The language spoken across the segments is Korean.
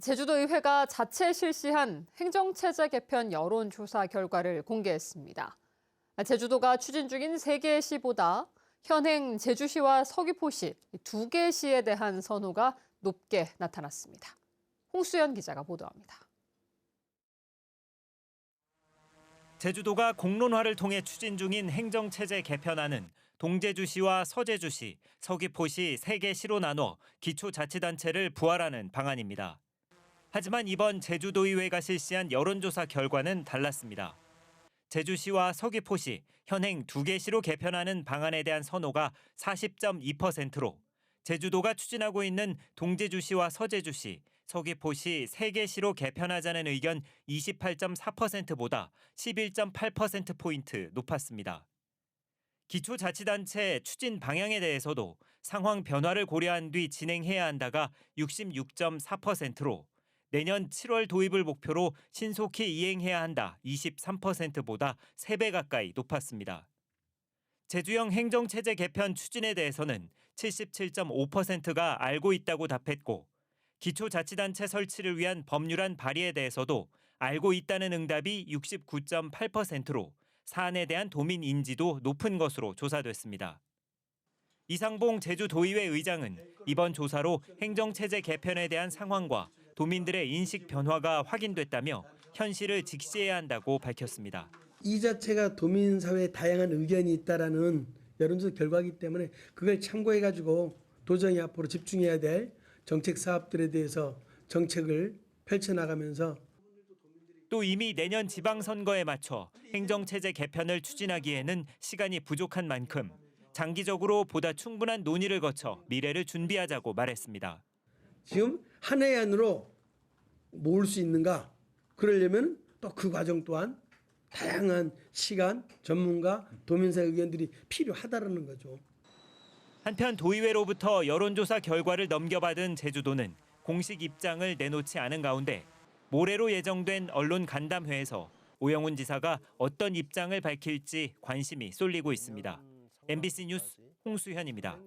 제주도의회가 자체 실시한 행정체제 개편 여론조사 결과를 공개했습니다. 제주도가 추진 중인 3개의 시보다 현행 제주시와 서귀포시 2개 시에 대한 선호가 높게 나타났습니다. 홍수연 기자가 보도합니다. 제주도가 공론화를 통해 추진 중인 행정체제 개편안은 동제주시와 서제주시, 서귀포시 3개 시로 나눠 기초자치단체를 부활하는 방안입니다. 하지만 이번 제주도의회가 실시한 여론조사 결과는 달랐습니다. 제주시와 서귀포시, 현행 2개 시로 개편하는 방안에 대한 선호가 40.2%로 제주도가 추진하고 있는 동제주시와 서제주시, 서귀포시 3개 시로 개편하자는 의견 28.4%보다 11.8%포인트 높았습니다. 기초자치단체 추진 방향에 대해서도 상황 변화를 고려한 뒤 진행해야 한다가 66.4%로 내년 7월 도입을 목표로 신속히 이행해야 한다 23%보다 3배 가까이 높았습니다. 제주형 행정체제 개편 추진에 대해서는 77.5%가 알고 있다고 답했고 기초자치단체 설치를 위한 법률안 발의에 대해서도 알고 있다는 응답이 69.8%로 사안에 대한 도민 인지도 높은 것으로 조사됐습니다. 이상봉 제주도의회 의장은 이번 조사로 행정체제 개편에 대한 상황과 도민들의 인식 변화가 확인됐다며 현실을 직시해야 한다고 밝혔습니다. 이 자체가 도민사회에 다양한 의견이 있다라는 여론조사 결과이기 때문에 그걸 참고해가지고 도정이 앞으로 집중해야 될 정책 사업들에 대해서 정책을 펼쳐나가면서 또 이미 내년 지방선거에 맞춰 행정체제 개편을 추진하기에는 시간이 부족한 만큼 장기적으로 보다 충분한 논의를 거쳐 미래를 준비하자고 말했습니다. 지금 한 해 안으로 모을 수 있는가? 그러려면 또 그 과정 또한 다양한 시간, 전문가, 도민사 의견들이 필요하다라는 거죠. 한편 도의회로부터 여론조사 결과를 넘겨받은 제주도는 공식 입장을 내놓지 않은 가운데 모레로 예정된 언론 간담회에서 오영훈 지사가 어떤 입장을 밝힐지 관심이 쏠리고 있습니다. MBC 뉴스 홍수현입니다.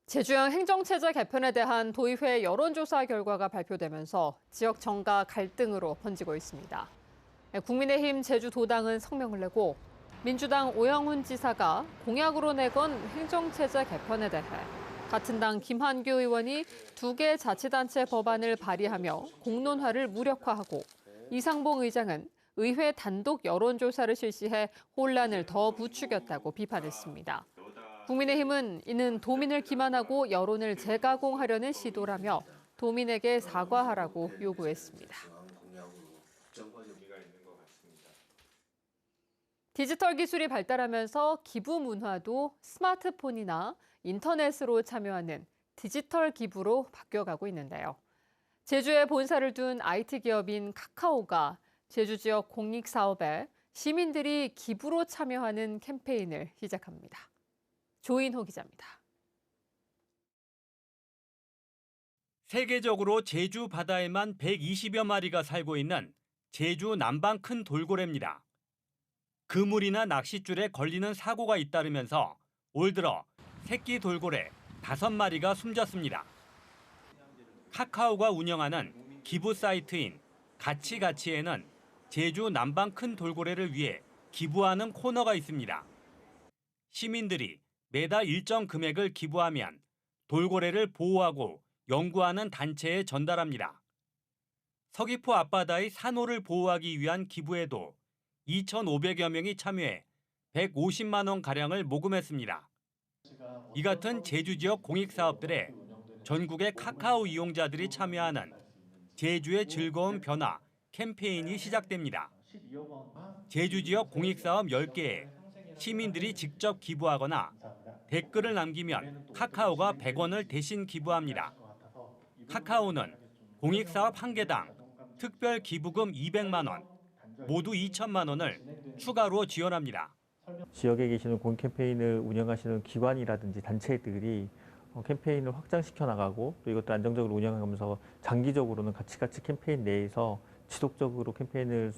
제주형 행정체제 개편에 대한 도의회 여론조사 결과가 발표되면서 지역 정가 갈등으로 번지고 있습니다. 국민의힘 제주도당은 성명을 내고 민주당 오영훈 지사가 공약으로 내건 행정체제 개편에 대해 같은 당 김한규 의원이 2개 자치단체 법안을 발의하며 공론화를 무력화하고 이상봉 의장은 의회 단독 여론조사를 실시해 혼란을 더 부추겼다고 비판했습니다. 국민의힘은 이는 도민을 기만하고 여론을 재가공하려는 시도라며 도민에게 사과하라고 요구했습니다. 디지털 기술이 발달하면서 기부 문화도 스마트폰이나 인터넷으로 참여하는 디지털 기부로 바뀌어가고 있는데요. 제주에 본사를 둔 IT 기업인 카카오가 제주 지역 공익사업에 시민들이 기부로 참여하는 캠페인을 시작합니다. 조인호 기자입니다. 세계적으로 제주 바다에만 120여 마리가 살고 있는 제주 남방 큰 돌고래입니다. 그물이나 낚싯줄에 걸리는 사고가 잇따르면서 올 들어 새끼 돌고래 5마리가 숨졌습니다. 카카오가 운영하는 기부 사이트인 가치가치에는 제주 남방 큰 돌고래를 위해 기부하는 코너가 있습니다. 시민들이 매달 일정 금액을 기부하면 돌고래를 보호하고 연구하는 단체에 전달합니다. 서귀포 앞바다의 산호를 보호하기 위한 기부에도 2,500여 명이 참여해 150만 원가량을 모금했습니다. 이 같은 제주 지역 공익사업들에 전국의 카카오 이용자들이 참여하는 제주의 즐거운 변화 캠페인이 시작됩니다. 제주 지역 공익사업 10개에 시민들이 직접 기부하거나 댓글을 남기면 카카오가 100원을 대신 기부합니다. 카카오는 공익사업 1개당 특별 기부금 200만 원, 모두 2천만 원을 추가로 지원합니다. 지역에 계시는 공익 캠페인을 운영하시는 기관이라든지 단체들이 캠페인을 확장시켜 나가고 또 이것도 안정적으로 운영하면서 장기적으로는 가치가치 캠페인 내에서 지속적으로 캠페인을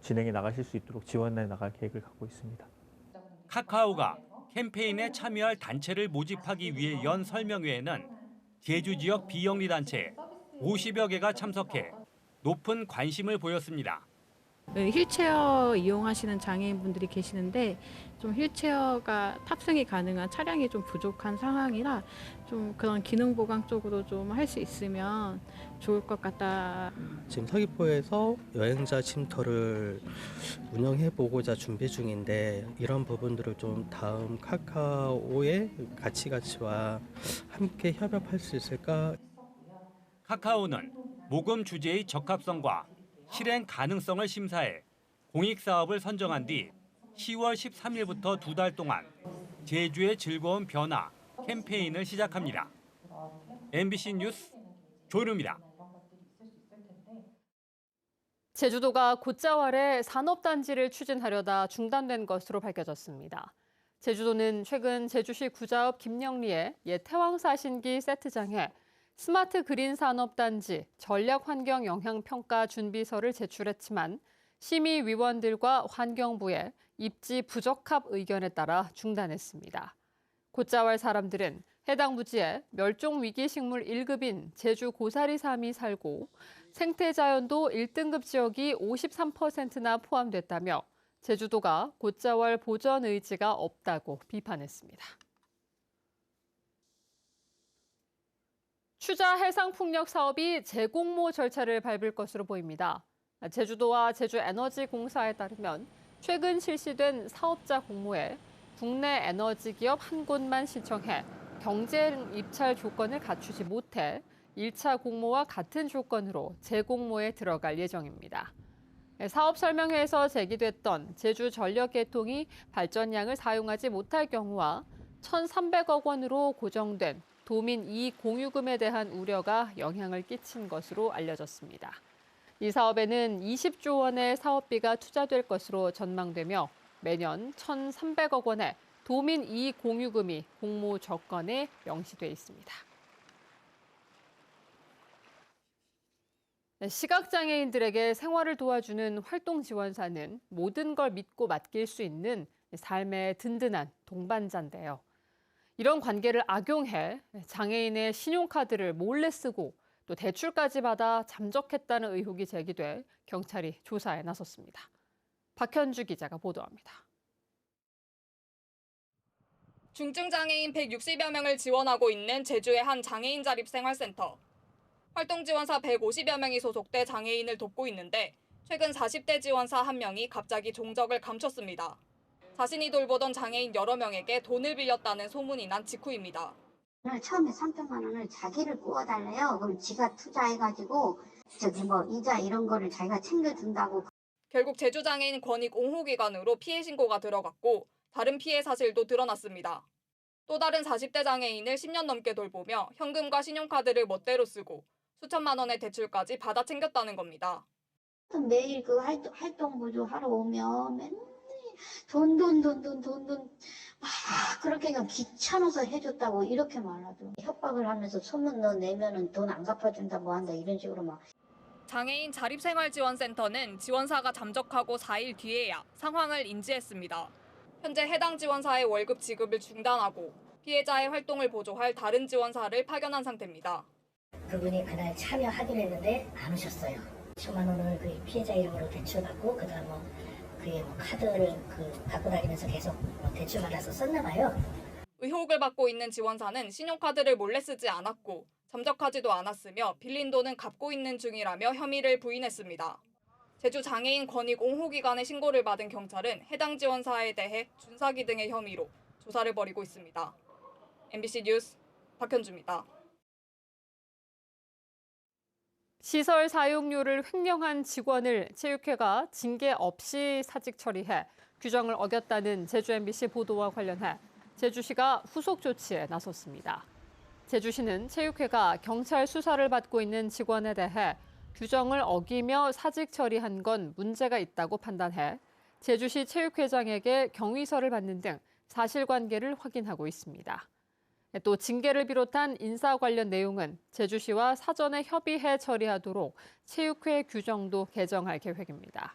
진행해 나가실 수 있도록 지원해 나갈 계획을 갖고 있습니다. 카카오가 캠페인에 참여할 단체를 모집하기 위해 연 설명회에는 제주 지역 비영리 단체 50여 개가 참석해 높은 관심을 보였습니다. 휠체어 이용하시는 장애인분들이 계시는데 좀 휠체어가 탑승이 가능한 차량이 좀 부족한 상황이라 좀 그런 기능 보강 쪽으로 좀 할 수 있으면 좋을 것 같다. 지금 서귀포에서 여행자 쉼터를 운영해보고자 준비 중인데 이런 부분들을 좀 다음 카카오의 가치와 함께 협업할 수 있을까? 카카오는 모금 주제의 적합성과 실행 가능성을 심사해 공익사업을 선정한 뒤 10월 13일부터 2달 동안 제주의 즐거운 변화 캠페인을 시작합니다. MBC 뉴스 조윤우입니다. 제주도가 곶자왈에 산업단지를 추진하려다 중단된 것으로 밝혀졌습니다. 제주도는 최근 제주시 구자읍 김영리의 옛 태왕사신기 세트장에 스마트 그린 산업단지 전략환경영향평가 준비서를 제출했지만 심의위원들과 환경부의 입지 부적합 의견에 따라 중단했습니다. 곶자왈 사람들은 해당 부지에 멸종위기식물 1급인 제주 고사리삼이 살고 생태자연도 1등급 지역이 53%나 포함됐다며 제주도가 곶자왈 보전 의지가 없다고 비판했습니다. 추자 해상풍력 사업이 재공모 절차를 밟을 것으로 보입니다. 제주도와 제주에너지공사에 따르면 최근 실시된 사업자 공모에 국내 에너지 기업 한 곳만 신청해 경쟁 입찰 조건을 갖추지 못해 1차 공모와 같은 조건으로 재공모에 들어갈 예정입니다. 사업 설명회에서 제기됐던 제주 전력계통이 발전량을 사용하지 못할 경우와 1,300억 원으로 고정된 도민 이익 공유금에 대한 우려가 영향을 끼친 것으로 알려졌습니다. 이 사업에는 20조 원의 사업비가 투자될 것으로 전망되며 매년 1,300억 원의 도민 이익 공유금이 공모 조건에 명시돼 있습니다. 시각장애인들에게 생활을 도와주는 활동지원사는 모든 걸 믿고 맡길 수 있는 삶의 든든한 동반자인데요. 이런 관계를 악용해 장애인의 신용카드를 몰래 쓰고 또 대출까지 받아 잠적했다는 의혹이 제기돼 경찰이 조사에 나섰습니다. 박현주 기자가 보도합니다. 중증장애인 160여 명을 지원하고 있는 제주의 한 장애인 자립생활센터. 활동지원사 150여 명이 소속돼 장애인을 돕고 있는데 최근 40대 지원사 한 명이 갑자기 종적을 감췄습니다. 자신이 돌보던 장애인 여러 명에게 돈을 빌렸다는 소문이 난 직후입니다. 처음에 300만 원을 자기를 구워달래요. 그럼 지가 투자해가지고 이자 이런 거를 자기가 챙겨준다고. 결국 제주장애인 권익 옹호기관으로 피해 신고가 들어갔고 다른 피해 사실도 드러났습니다. 또 다른 40대 장애인을 10년 넘게 돌보며 현금과 신용카드를 멋대로 쓰고 수천만 원의 대출까지 받아 챙겼다는 겁니다. 매일 그 활동 보조 하러 오면 맨날 돈 그렇게 그냥 귀찮아서 해줬다고 이렇게 말하죠. 협박을 하면서 소문 너 내면은 돈 안 갚아준다 뭐 한다 이런 식으로 막. 장애인 자립생활지원센터는 지원사가 잠적하고 4일 뒤에야 상황을 인지했습니다. 현재 해당 지원사의 월급 지급을 중단하고 피해자의 활동을 보조할 다른 지원사를 파견한 상태입니다. 그분이 그날 참여하기로 했는데 안 오셨어요. 1천만 원을 그 피해자 이름으로 대출받고 그다음 그게 카드를 갖고 다니면서 계속 대출 받아서 썼나 봐요. 의혹을 받고 있는 지원사는 신용카드를 몰래 쓰지 않았고 잠적하지도 않았으며 빌린 돈은 갚고 있는 중이라며 혐의를 부인했습니다. 제주 장애인 권익 옹호기관의 신고를 받은 경찰은 해당 지원사에 대해 준사기 등의 혐의로 조사를 벌이고 있습니다. MBC 뉴스 박현주입니다. 시설 사용료를 횡령한 직원을 체육회가 징계 없이 사직 처리해 규정을 어겼다는 제주 MBC 보도와 관련해 제주시가 후속 조치에 나섰습니다. 제주시는 체육회가 경찰 수사를 받고 있는 직원에 대해 규정을 어기며 사직 처리한 건 문제가 있다고 판단해 제주시 체육회장에게 경위서를 받는 등 사실관계를 확인하고 있습니다. 또 징계를 비롯한 인사 관련 내용은 제주시와 사전에 협의해 처리하도록 체육회 규정도 개정할 계획입니다.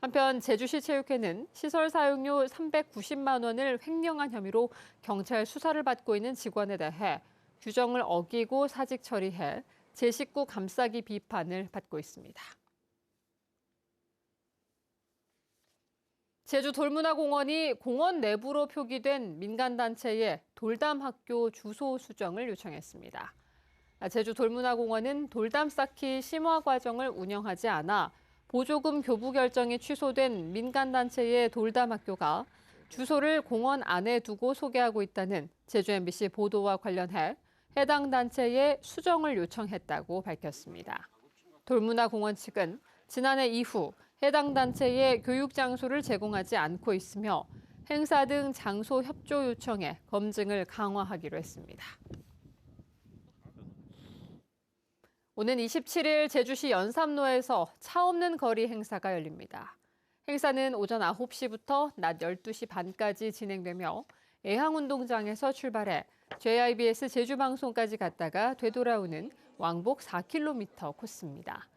한편 제주시 체육회는 시설 사용료 390만 원을 횡령한 혐의로 경찰 수사를 받고 있는 직원에 대해 규정을 어기고 사직 처리해 제 식구 감싸기 비판을 받고 있습니다. 제주 돌문화공원이 공원 내부로 표기된 민간단체의 돌담학교 주소 수정을 요청했습니다. 제주 돌문화공원은 돌담 쌓기 심화 과정을 운영하지 않아 보조금 교부 결정이 취소된 민간단체의 돌담학교가 주소를 공원 안에 두고 소개하고 있다는 제주 MBC 보도와 관련해 해당 단체에 수정을 요청했다고 밝혔습니다. 돌문화공원 측은 지난해 이후 해당 단체에 교육 장소를 제공하지 않고 있으며 행사 등 장소 협조 요청에 검증을 강화하기로 했습니다. 오는 27일 제주시 연삼로에서 차 없는 거리 행사가 열립니다. 행사는 오전 9시부터 낮 12시 반까지 진행되며 애항운동장에서 출발해 JIBS 제주방송까지 갔다가 되돌아오는 왕복 4km 코스입니다.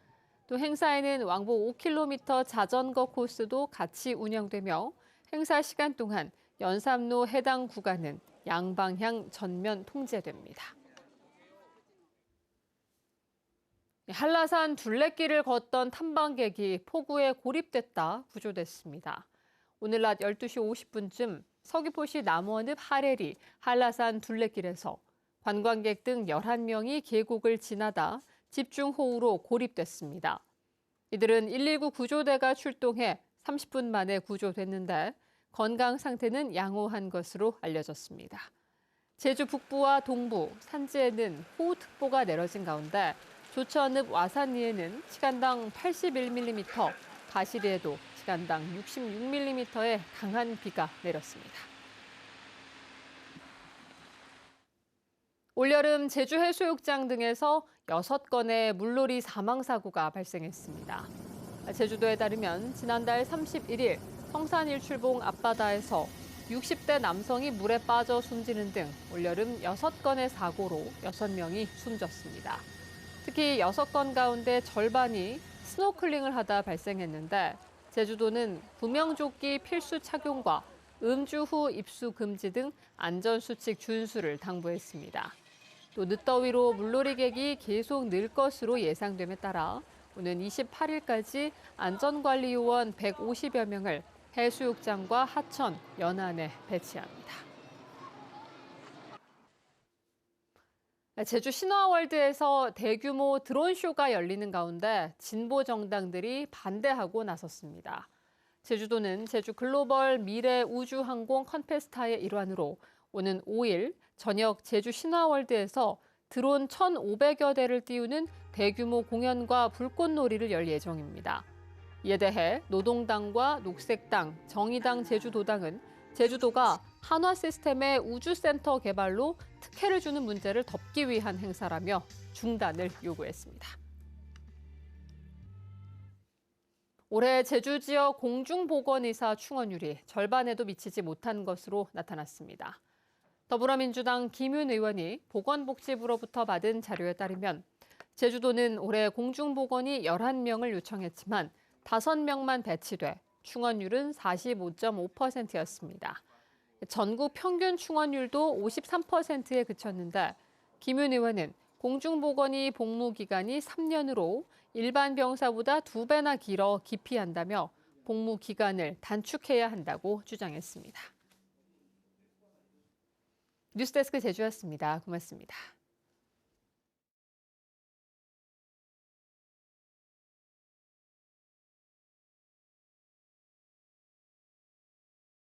또 행사에는 왕복 5km 자전거 코스도 같이 운영되며 행사 시간 동안 연삼로 해당 구간은 양방향 전면 통제됩니다. 한라산 둘레길을 걷던 탐방객이 폭우에 고립됐다 구조됐습니다. 오늘 낮 12시 50분쯤 서귀포시 남원읍 하레리 한라산 둘레길에서 관광객 등 11명이 계곡을 지나다 집중호우로 고립됐습니다. 이들은 119 구조대가 출동해 30분 만에 구조됐는데 건강 상태는 양호한 것으로 알려졌습니다. 제주 북부와 동부, 산지에는 호우특보가 내려진 가운데 조천읍 와산리에는 시간당 81mm, 가시리에도 시간당 66mm의 강한 비가 내렸습니다. 올여름 제주 해수욕장 등에서 6건의 물놀이 사망 사고가 발생했습니다. 제주도에 따르면 지난달 31일 성산일출봉 앞바다에서 60대 남성이 물에 빠져 숨지는 등 올여름 6건의 사고로 6명이 숨졌습니다. 특히 6건 가운데 절반이 스노클링을 하다 발생했는데 제주도는 구명조끼 필수 착용과 음주 후 입수 금지 등 안전수칙 준수를 당부했습니다. 또 늦더위로 물놀이객이 계속 늘 것으로 예상됨에 따라 오는 28일까지 안전관리요원 150여 명을 해수욕장과 하천, 연안에 배치합니다. 제주 신화월드에서 대규모 드론쇼가 열리는 가운데 진보 정당들이 반대하고 나섰습니다. 제주도는 제주 글로벌 미래 우주항공 컨페스타의 일환으로 오는 5일 저녁 제주 신화월드에서 드론 1,500여 대를 띄우는 대규모 공연과 불꽃놀이를 열 예정입니다. 이에 대해 노동당과 녹색당, 정의당 제주도당은 제주도가 한화 시스템의 우주센터 개발로 특혜를 주는 문제를 덮기 위한 행사라며 중단을 요구했습니다. 올해 제주 지역 공중보건의사 충원율이 절반에도 미치지 못한 것으로 나타났습니다. 더불어민주당 김윤 의원이 보건복지부로부터 받은 자료에 따르면 제주도는 올해 공중보건이 11명을 요청했지만 5명만 배치돼 충원율은 45.5%였습니다. 전국 평균 충원율도 53%에 그쳤는데 김윤 의원은 공중보건의 복무 기간이 3년으로 일반 병사보다 2배나 길어 기피한다며 복무 기간을 단축해야 한다고 주장했습니다. 뉴스데스크 제주였습니다. 고맙습니다.